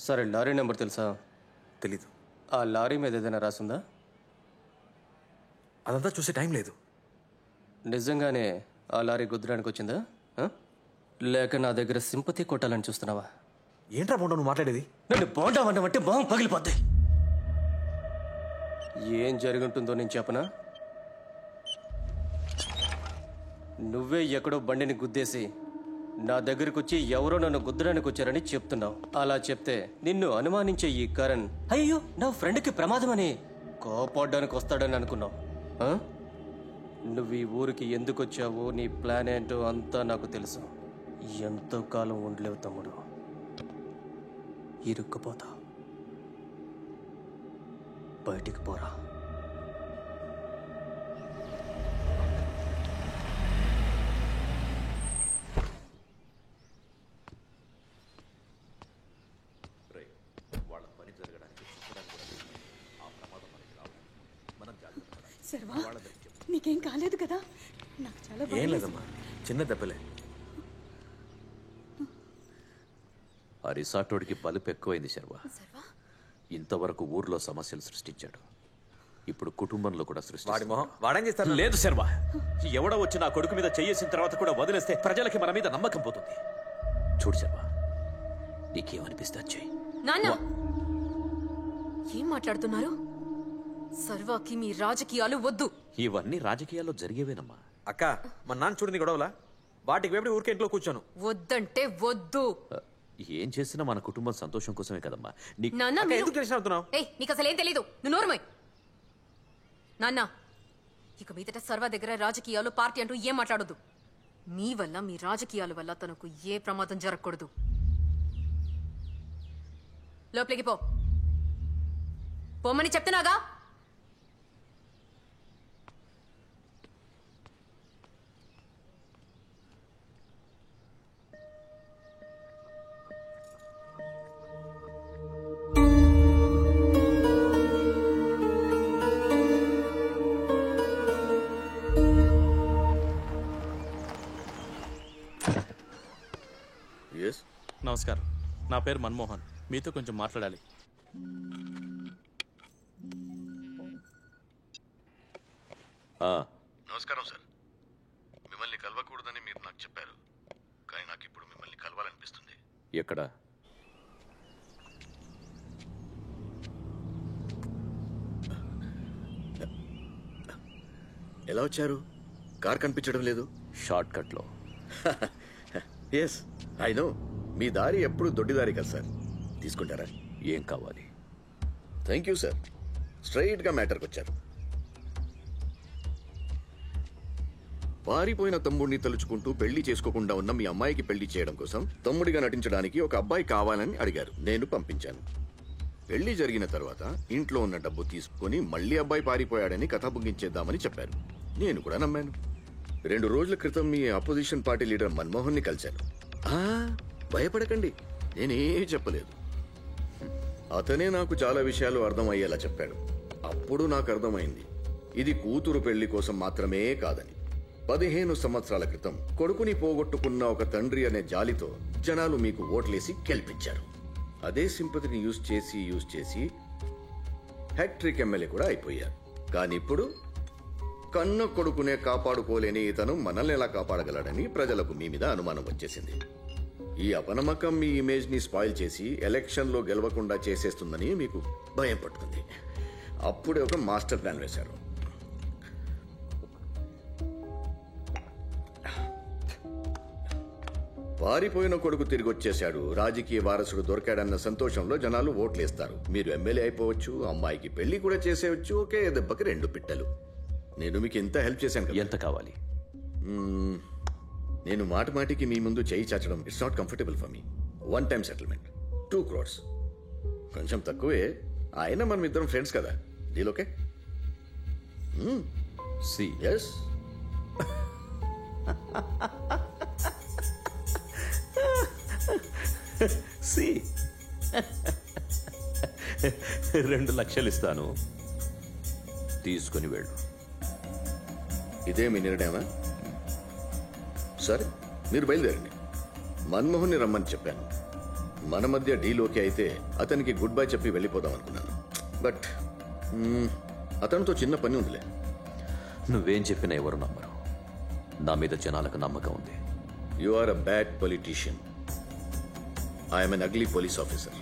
సరే, lorry number తెలుసా? తెలీదు. ఆ లారీ మీద ఏదైనా రాసుందా? అదంతా చూసే టైం లేదు. నిజంగానే ఆ లారీ గుద్దడానికి వచ్చిందా? లేక నా దగ్గర సింపతి కొట్టాలని చూస్తున్నావా? ఏంట్రా బోండా నువ్వు మాట్లాడేది? నన్ను బోండావన్నమంటే బాగా పగిలిపోద్ది. ఏం జరుగుంటుందో నేను చెప్పనా? నువ్వే ఎక్కడో బండిని గుద్దేసి నా దగ్గరకు వచ్చి ఎవరో నన్ను గుద్దడానికి వచ్చారని చెప్తున్నావు. అలా చెప్తే నిన్ను అనుమానించే ఈ కరణ్ అయ్యో నా ఫ్రెండ్కి ప్రమాదమని కోపడ్డానికి వస్తాడని అనుకున్నావు. నువ్వు ఈ ఊరికి ఎందుకు వచ్చావో, నీ ప్లాన్ ఏంటో అంతా నాకు తెలుసు. ఎంతో కాలం ఉండలేవు తమ్ముడు, ఇరుక్కుపోతా. బయటికి పోరా. శర్వా, నీకేం కాలేదు కదా? నాకు చాలా ఏం లేదమ్మా, చిన్న దెబ్బలే. ఆ రిసార్టోడికి బలుపు ఎక్కువైంది శర్వా. ఇంతవరకు ఊర్లో సమస్యలు సృష్టించాడు, ఇప్పుడు కుటుంబంలో కూడా సృష్టించాడు. వాడేం చేస్తాడు? లేదు శర్వా, ఎవడో వచ్చి నా కొడుకు మీద చెయ్యేసిన తర్వాత కూడా వదిలేస్తే ప్రజలకి మన మీద నమ్మకం పోతుంది. చూడు శర్వా, నీకేమనిపిస్తే చెయ్యి. నాన్న, ఏం మాట్లాడుతున్నారు? సర్వాకి మీ రాజకీయాలు వద్దు. ఇవన్నీ రాజకీయాల్లో జరిగేవేనమ్మా. అక్క, మా నాన్న చూడని గొడవలా? వాటికి వేపడి ఊరికే ఇంట్లో కూర్చోను. వద్దంటే వద్దు. ఏం చేసినా మన కుటుంబం సంతోషం కోసమే కదమ్మా. నాన్న, ఎందుకు టెన్షన్ అవుతున్నావు? నీకు అసలు ఏం తెలీదు. నువ్వు నోరుమోయ్. నాన్న, ఇక మీదట సర్వ దగ్గర రాజకీయాలు పార్టీ అంటూ ఏం మాట్లాడొద్దు. మీ వల్ల, మీ రాజకీయాల వల్ల తనకు ఏ ప్రమాదం జరగకూడదు. లోపలికి పో. పొమ్మని చెప్తున్నాగా. నమస్కారం, నా పేరు మన్మోహన్. మీతో కొంచెం మాట్లాడాలి. నమస్కారం సార్. మిమ్మల్ని కలవకూడదని మీరు నాకు చెప్పారు, కానీ నాకు ఇప్పుడు మిమ్మల్ని కలవాలనిపిస్తుంది. ఎక్కడ? ఎలా వచ్చారు? కార్ కనిపించడం లేదు. షార్ట్ కట్ లో. Yes, I know. మీ దారి ఎప్పుడు దొడ్డిదారి కదా సార్. తీసుకుంటారా? ఏం కావాలి? Thank you sir. స్ట్రైట్ గా మ్యాటర్కి వచ్చారు. పారిపోయిన తమ్ముడిని తలుచుకుంటూ పెళ్లి చేసుకోకుండా ఉన్న మీ అమ్మాయికి పెళ్లి చేయడం కోసం తమ్ముడిగా నటించడానికి ఒక అబ్బాయి కావాలని అడిగారు. నేను పంపించాను. పెళ్లి జరిగిన తర్వాత ఇంట్లో ఉన్న డబ్బు తీసుకుని మళ్లీ అబ్బాయి పారిపోయాడని కథ ముగించేద్దామని చెప్పారు. నేను కూడా నమ్మాను. 2 రోజుల క్రితం మీ అపోజిషన్ పార్టీ లీడర్ మన్మోహన్ ని కలిశాను. భయపడకండి, నేనేమీ చెప్పలేదు. అతనే నాకు చాలా విషయాలు అర్థమయ్యేలా చెప్పాడు. అప్పుడు నాకు అర్థమైంది, ఇది కూతురు పెళ్లి కోసం మాత్రమే కాదని. 15 సంవత్సరాల క్రితం కొడుకుని పోగొట్టుకున్న ఒక తండ్రి అనే జాలితో జనాలు మీకు ఓట్లేసి గెలిపించారు. అదే సింపతిని యూజ్ చేసి హ్యాట్రిక్ ఎమ్మెల్యే కూడా అయిపోయారు. కానీ ఇప్పుడు కన్న కొడుకునే కాపాడుకోలేని ఇతను మనల్ని ఎలా కాపాడగలడని ప్రజలకు మీ మీద అనుమానం వచ్చేసింది. ఈ అపనమ్మకం మీ ఇమేజ్ ని స్పాయిల్ చేసి ఎలక్షన్ లో గెలవకుండా చేసేస్తుందని మీకు భయం పట్టుకుంది. అప్పుడే ఒక మాస్టర్ ప్లాన్ వేశారు. పారిపోయిన కొడుకు తిరిగి వచ్చేశాడు, రాజకీయ వారసుడు దొరికాడన్న సంతోషంలో జనాలు ఓట్లేస్తారు. మీరు ఎమ్మెల్యే అయిపోవచ్చు, అమ్మాయికి పెళ్లి కూడా చేసేయచ్చు. ఒకే దెబ్బకి 2 పిట్టలు. నేను మీకు ఎంత హెల్ప్ చేశాను కదా. ఎంత కావాలి? నేను మాటికి మీ ముందు చేయి చాచడం it's not comfortable for me. 1 time settlement 2 crores. కొంచెం తక్కువే, అయినా మనం ఇద్దరం ఫ్రెండ్స్ కదా. Deal okay? ఎస్. సి 2 లక్షలు ఇస్తాను, తీసుకుని వెళ్ళు. ఇదే మీ నిర్ణయమా? సరే, మీరు బయలుదేరండి. మన్మోహన్ని రమ్మని చెప్పాను. మన మధ్య డీల్ ఓకే అయితే అతనికి గుడ్ బై చెప్పి వెళ్ళిపోదాం అనుకున్నాను. బట్ అతనితో చిన్న పని ఉందిలే. నువ్వేం చెప్పినా ఎవరు నమ్మరు. నా మీద జనాలకు నమ్మకం ఉంది. You are a bad politician. I'm an ugly police officer.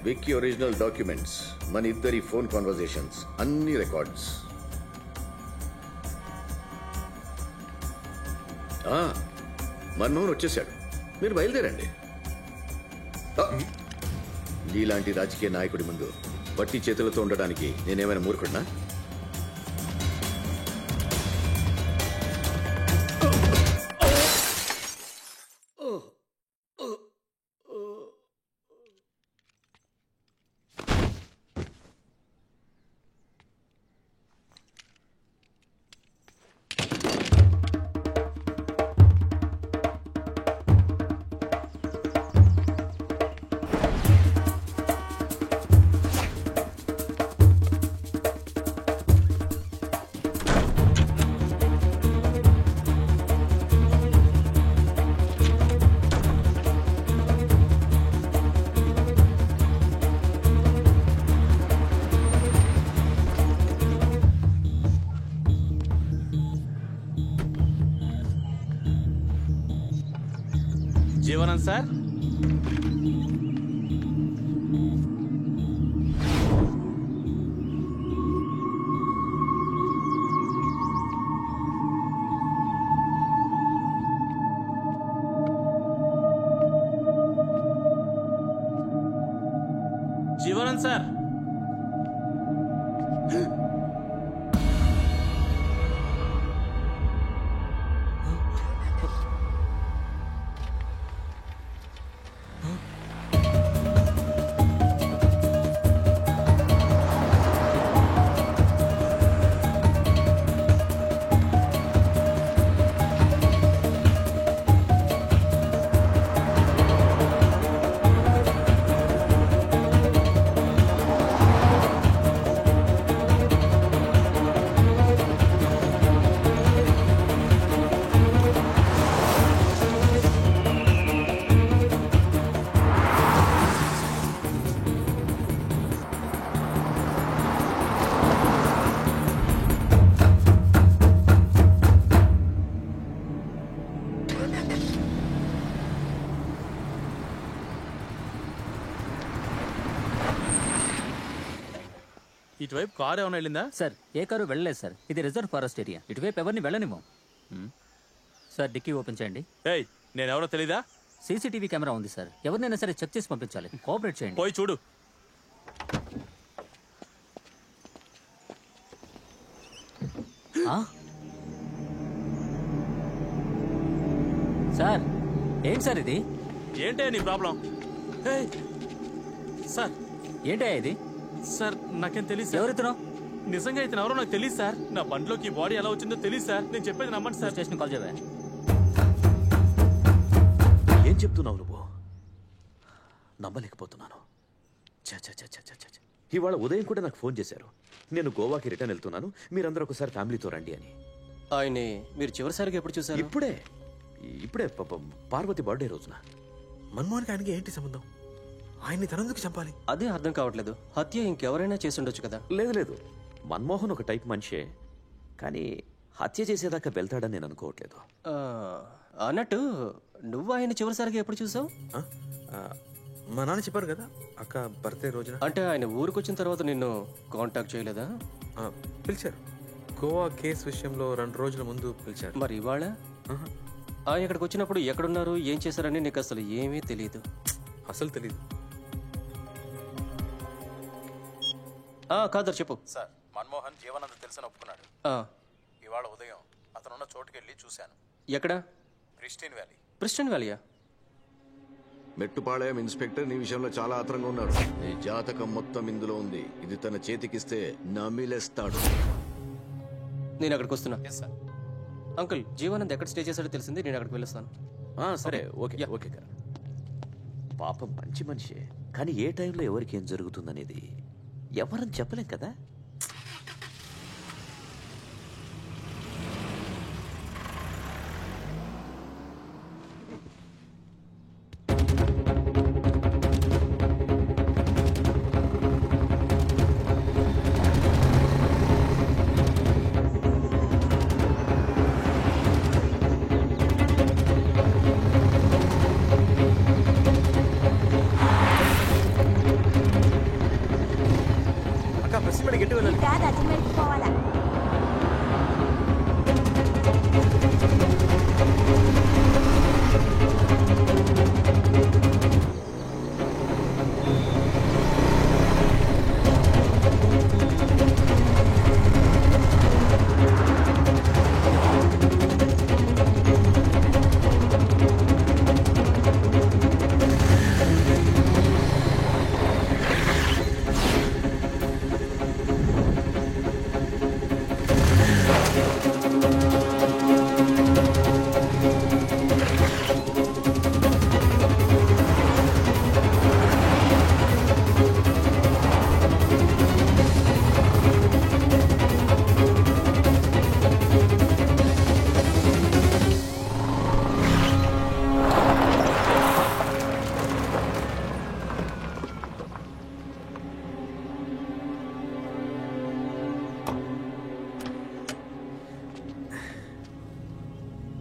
Vicky original documents, మన ఇద్దరి ఫోన్ కాన్వర్జేషన్స్ అన్ని రికార్డ్స్. మన్మోహన్ వచ్చేశాడు, మీరు బయలుదేరండి. నీలాంటి రాజకీయ నాయకుడి ముందు వట్టి చేతులతో ఉండడానికి నేనేమైనా మూర్ఖుడినా? జీవనం సార్, జీవనం సార్. ఇటువైపు కారు ఏమైనా వెళ్ళిందా? సార్ ఏ కారు వెళ్ళలేదు సార్, ఇది రిజర్వ్ ఫారెస్ట్ ఏరియా, ఇటువైపు ఎవరిని వెళ్ళనివ్వం. సార్ డిక్కీ ఓపెన్ చేయండి. ఏయ్, నేనెవరో తెలీదా? సీసీటీవీ కెమెరా ఉంది సార్, ఎవరినైనా సరే చెక్ చేసి పంపించాలి, కోఆపరేట్ చేయండి. పోయి చూడు. సార్ ఏంటి సార్ ఇది? ఏంటే నీ ప్రాబ్లం? ఏయ్ సార్, ఏంటయ్యా ఇది? సార్ నాకేం తెలియదు సార్. ఎవరితను? నిజంగా ఇతను ఎవరో నాకు తెలియదు సార్. నా బండిలోకి బాడీ ఎలా వచ్చిందో తెలియదు సార్. నేను చెప్పేది నమ్మండి సార్. స్టేషన్ కాల్ చేయవా? ఏం చెప్తున్నావు నువ్వు? నమ్మలేకపోతున్నాను. ఇవాళ ఉదయం కూడా నాకు ఫోన్ చేశారు. నేను గోవాకి రిటర్న్ వెళ్తున్నాను, మీరందరూ ఒకసారి ఫ్యామిలీతో రండి అని. ఆయన్ని మీరు చివరిసారిగా ఎప్పుడు చూసారు? ఇప్పుడే పార్వతి బర్త్డే రోజున. మన్మోహన్కి ఆయనకి ఏంటి సంబంధం? ఆయన్ని తనందుకు చంపాలి? అదే అర్థం కావట్లేదు. హత్య ఇంకెవరైనా చేసి ఉండొచ్చు కదా. లేదు, మన్మోహన్ ఒక టైప్ మనిషే, కానీ హత్య చేసేదాకా వెళ్తాడని నేను అనుకోవట్లేదు. అన్నట్టు నువ్వు ఆయన చివరిసారిగా ఎప్పుడు చూసావు? మా నాన్న చెప్పారు కదా, అక్క బర్త్డే రోజున. అంటే ఆయన ఊరికి వచ్చిన తర్వాత నిన్ను కాంటాక్ట్ చేయలేదా? పిలిచారు. గోవా కేసు విషయంలో 2 రోజుల ముందు పిలిచారు. మరి ఇవాళ ఆయన ఇక్కడికి వచ్చినప్పుడు ఎక్కడున్నారు, ఏం చేశారని నీకు అసలు ఏమీ తెలియదు. అసలు తెలీదు. కాదర్ చెప్పు. సార్, మన్మోహన్ జీవనంద తెలుసని ఒప్పుకున్నాడు. ఇవాళ ఉదయం అతనున్న చోటుకెళ్ళి చూశాను. ఎక్కడ? ప్రిస్టన్ వ్యాలీయా? మెట్టుపాళయం ఇన్స్పెక్టర్ నీ విషయంలో చాలా ఆత్రంగా ఉన్నాడు. నీ జాతకం మొత్తం ఇందులో ఉంది. ఇది తన చేతికిస్తే నమిలేస్తాడు. నేను అక్కడికి వస్తున్నా. అంకుల్, జీవానంద్ ఎక్కడ స్టే చేశాడో తెలిసింది, నేను అక్కడికి వెళ్ళొస్తాను. సరే, ఓకే. పాపం మంచి మనిషే, కానీ ఏ టైంలో ఎవరికి ఏం జరుగుతుందనేది ఎవరని చెప్పలేం కదా. సిమెంట్ పోవాలా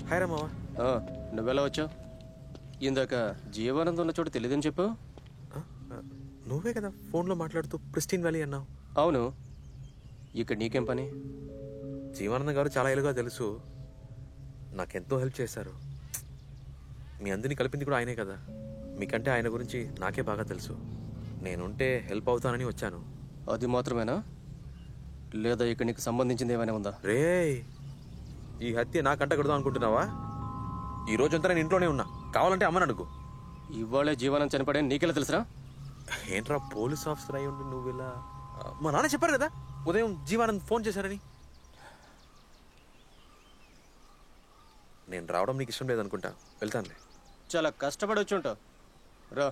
హాయ్ రా మావా. నువ్వెలా వచ్చావు? ఇందాక జీవానందం ఉన్న చోటు తెలియదని చెప్పు. నువ్వే కదా ఫోన్లో మాట్లాడుతూ ప్రిస్టీన్ వ్యాలీ అన్నావు. అవును, ఇక్కడ నీకేం పని? జీవానందం గారు చాలా ఏళ్ళుగా తెలుసు, నాకెంతో హెల్ప్ చేశారు. మీ అందరినీ కలిపింది కూడా ఆయనే కదా. మీకంటే ఆయన గురించి నాకే బాగా తెలుసు. నేనుంటే హెల్ప్ అవుతానని వచ్చాను. అది మాత్రమేనా, లేదా ఇక్కడ నీకు సంబంధించింది ఏమైనా ఉందా? రే, ఈ హత్య నాకంట కడదాం అనుకుంటున్నావా? ఈ రోజంతా నేను ఇంట్లోనే ఉన్నా, కావాలంటే అమ్మని అడుగు. ఇవాళే జీవనం చనిపడే నీకెలా తెలుసురా? ఏంట్రా పోలీస్ ఆఫీసర్ అయి ఉండి నువ్వు ఇలా? మా నాన్న చెప్పారు కదా ఉదయం జీవానంద్ ఫోన్ చేశారని. నేను రావడం నీకు ఇష్టం లేదనుకుంటా, వెళ్తానులే. చాలా కష్టపడి వచ్చి ఉంటావు రా.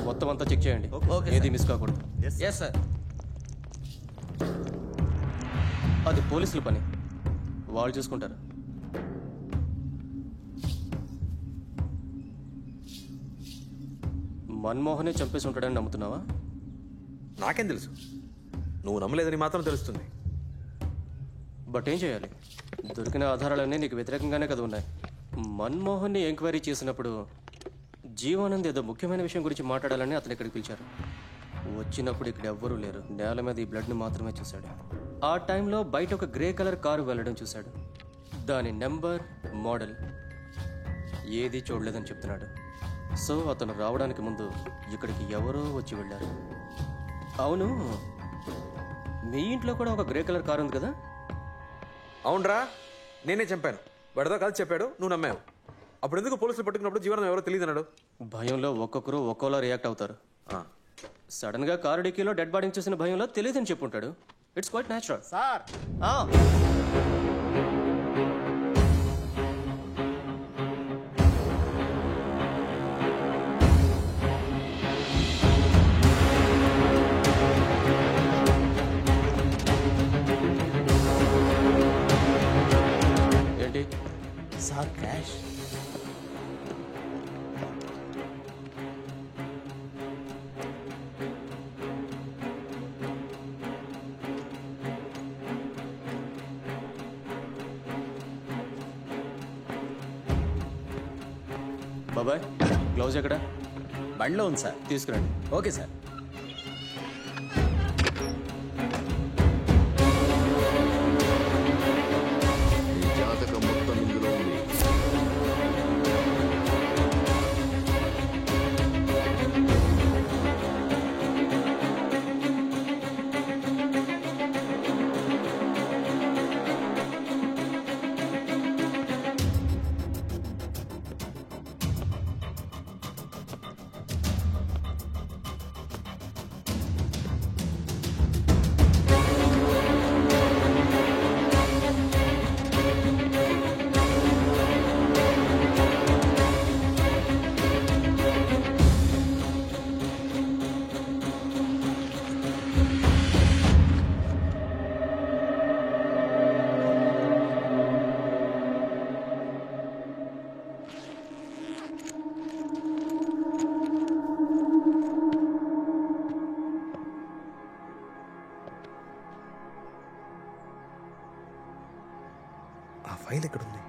మొత్తం అంతా చెక్ చేయండి, ఏది మిస్ కాకూడదు. అది పోలీసుల పని, వాళ్ళు చూసుకుంటారు. మన్మోహనే చంపేసి ఉంటాడని నమ్ముతున్నావా? నాకేం తెలుసు, నువ్వు నమ్మలేదని మాత్రం తెలుస్తుంది. బట్ ఏం చేయాలి? దొరికిన ఆధారాలన్నీ నీకు వ్యతిరేకంగానే కదా ఉన్నాయి. మన్మోహన్ని ఎంక్వైరీ చేసినప్పుడు జీవానంద్ ఏదో ముఖ్యమైన విషయం గురించి మాట్లాడాలని అతను ఇక్కడికి పిలిచారు. వచ్చినప్పుడు ఇక్కడ ఎవ్వరూ లేరు. నేల మీద ఈ బ్లడ్ని మాత్రమే చూశాడు. ఆ టైంలో బయట ఒక గ్రే కలర్ కారు వెళ్ళడం చూశాడు. దాని నెంబర్, మోడల్ ఏది చూడలేదని చెప్తున్నాడు. సో అతను రావడానికి ముందు ఇక్కడికి ఎవరో వచ్చి వెళ్ళారు. అవును, మీ ఇంట్లో కూడా ఒక గ్రే కలర్ కారు ఉంది కదా? అవునరా, నేనే చంపాను. వాడితో కలిసి చెప్పాడు, నువ్వు నమ్మావు. అప్పుడు ఎందుకు పోలీసులు పట్టుకున్నప్పుడు జీవనం ఎవరో తెలియదు అన్నాడు? భయంలో ఒక్కొక్కరు ఒక్కోలా రియాక్ట్ అవుతారు. సడన్ గా కారు డిక్కీలో డెడ్ బాడీని చూసిన భయంలో తెలియదని చెప్పుంటాడు. It's quite natural. సార్, ఏంటి సార్ క్యాష్. బాబాయ్, గ్లౌజ్ ఎక్కడ? బండిలో ఉంది సార్. తీసుకురండి. Okay sir. ఈ జాతకం మొత్తం ఇందులో ఉంది. ఆ ఫైల్ ఎక్కడుంది?